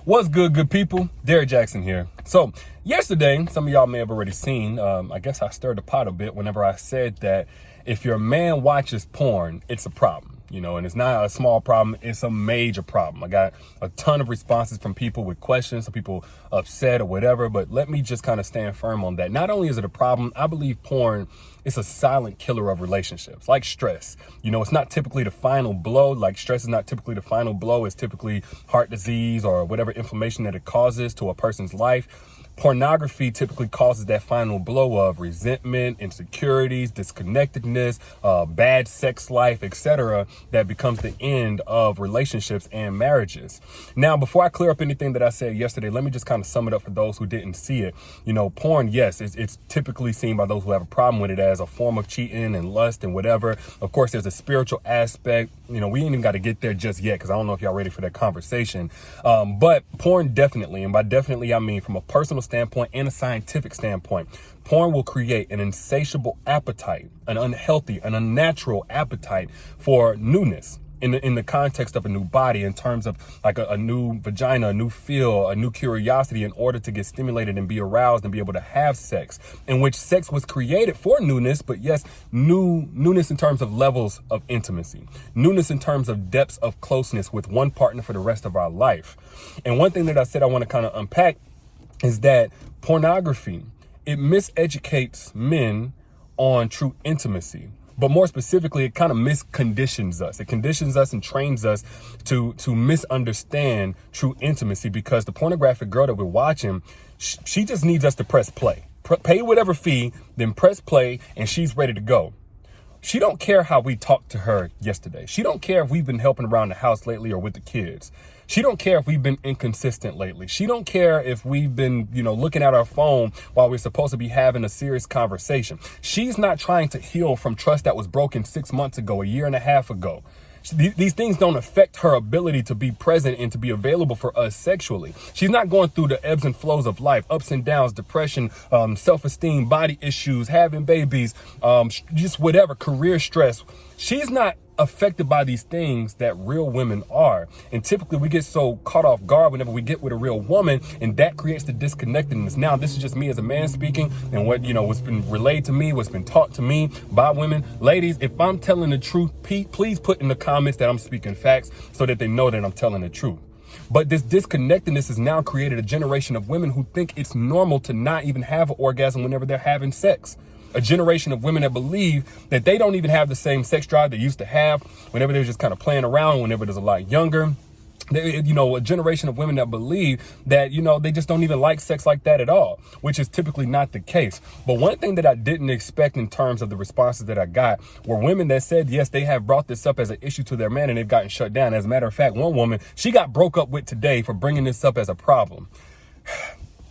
What's good people? Derek Jackson here. So yesterday, some of y'all may have already seen, I guess I stirred the pot a bit whenever I said that if your man watches porn, it's a problem. And it's not a small problem, it's a major problem. I got a ton of responses from people with questions, some people upset or whatever, but let me just kind of stand firm on that. Not only is it a problem, I believe porn is a silent killer of relationships, like stress. It's not typically the final blow. Like stress is not typically the final blow. It's typically heart disease or whatever inflammation that it causes to a person's life. Pornography typically causes that final blow of resentment, insecurities, disconnectedness, bad sex life, etc. that becomes the end of relationships and marriages. Now, before I clear up anything that I said yesterday, let me just kind of sum it up for those who didn't see it. Porn, yes, it's typically seen by those who have a problem with it as a form of cheating and lust and whatever. Of course, there's a spiritual aspect. We ain't even got to get there just yet because I don't know if y'all ready for that conversation. But porn definitely, and by definitely, I mean from a personal standpoint and a scientific standpoint, porn will create an insatiable appetite, an unhealthy, an unnatural appetite for newness in the context of a new body, in terms of like a new vagina, a new feel, a new curiosity, in order to get stimulated and be aroused and be able to have sex, in which sex was created for newness, but yes, newness in terms of levels of intimacy, newness in terms of depths of closeness with one partner for the rest of our life. And one thing that I said I want to kind of unpack is that pornography, it miseducates men on true intimacy. But more specifically, it kind of misconditions us. It conditions us and trains us to misunderstand true intimacy, because the pornographic girl that we're watching, she just needs us to press play. Pay whatever fee, then press play, and she's ready to go. She don't care how we talked to her yesterday. She don't care if we've been helping around the house lately or with the kids. She don't care if we've been inconsistent lately. She don't care if we've been, looking at our phone while we're supposed to be having a serious conversation. She's not trying to heal from trust that was broken 6 months ago, a year and a half ago. These things don't affect her ability to be present and to be available for us sexually. She's not going through the ebbs and flows of life, ups and downs, depression, self-esteem, body issues, having babies, just whatever, career stress. She's not affected by these things that real women are. And typically we get so caught off guard whenever we get with a real woman, and that creates the disconnectedness. Now, this is just me as a man speaking, and what's been relayed to me, what's been taught to me by women. Ladies, if I'm telling the truth, please put in the comments that I'm speaking facts so that they know that I'm telling the truth. But this disconnectedness has now created a generation of women who think it's normal to not even have an orgasm whenever they're having sex. A generation of women that believe that they don't even have the same sex drive they used to have whenever they're just kind of playing around, whenever there's a lot younger. A generation of women that believe that, they just don't even like sex like that at all, which is typically not the case. But one thing that I didn't expect in terms of the responses that I got were women that said, yes, they have brought this up as an issue to their man and they've gotten shut down. As a matter of fact, one woman, she got broke up with today for bringing this up as a problem.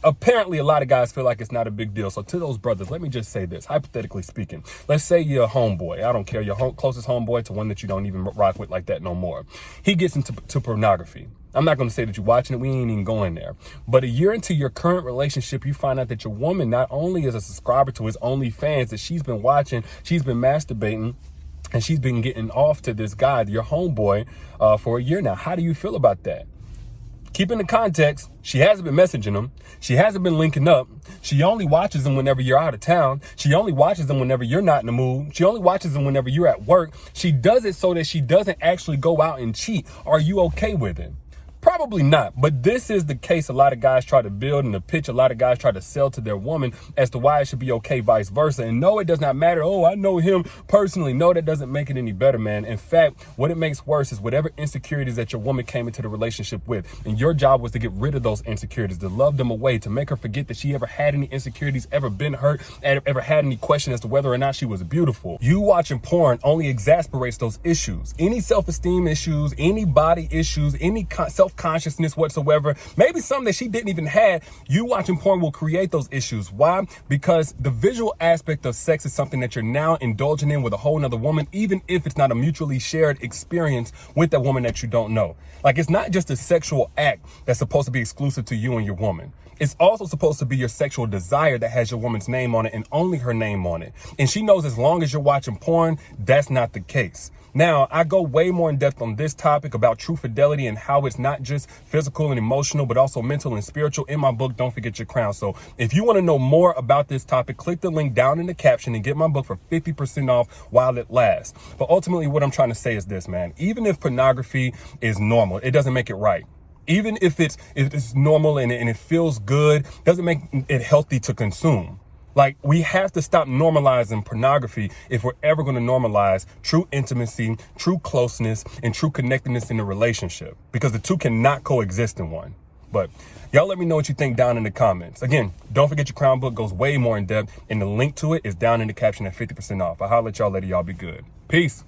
Apparently, a lot of guys feel like it's not a big deal. So to those brothers, let me just say this, hypothetically speaking. Let's say you're a homeboy. I don't care. Your closest homeboy to one that you don't even rock with like that no more. He gets into pornography. I'm not going to say that you're watching it. We ain't even going there. But a year into your current relationship, you find out that your woman not only is a subscriber to his OnlyFans, that she's been watching, she's been masturbating, and she's been getting off to this guy, your homeboy, for a year now. How do you feel about that? Keep in the context, she hasn't been messaging him. She hasn't been linking up. She only watches them whenever you're out of town. She only watches them whenever you're not in the mood. She only watches them whenever you're at work. She does it so that she doesn't actually go out and cheat. Are you okay with it? Probably not, but this is the case a lot of guys try to build, and the pitch a lot of guys try to sell to their woman as to why it should be okay, vice versa. And no, it does not matter. Oh, I know him personally. No, that doesn't make it any better, man. In fact, what it makes worse is whatever insecurities that your woman came into the relationship with, and your job was to get rid of those insecurities, to love them away, to make her forget that she ever had any insecurities, ever been hurt, ever had any question as to whether or not she was beautiful. You watching porn only exasperates those issues. Any self-esteem issues, any body issues, any self-consciousness whatsoever, maybe something that she didn't even have, you watching porn will create those issues. Why? Because the visual aspect of sex is something that you're now indulging in with a whole nother woman, even if it's not a mutually shared experience with that woman that you don't know. Like, it's not just a sexual act that's supposed to be exclusive to you and your woman. It's also supposed to be your sexual desire that has your woman's name on it and only her name on it. And she knows as long as you're watching porn, that's not the case. Now, I go way more in depth on this topic about true fidelity and how it's not just physical and emotional, but also mental and spiritual in my book, Don't Forget Your Crown. So if you want to know more about this topic, click the link down in the caption and get my book for 50% off while it lasts. But ultimately, what I'm trying to say is this, man. Even if pornography is normal, it doesn't make it right. Even if it's normal and it feels good, doesn't make it healthy to consume. Like, we have to stop normalizing pornography if we're ever going to normalize true intimacy, true closeness, and true connectedness in a relationship, because the two cannot coexist in one. But y'all let me know what you think down in the comments. Again, Don't Forget Your Crown book goes way more in depth, and the link to it is down in the caption at 50% off. I'll holler at y'all later. Y'all be good. Peace.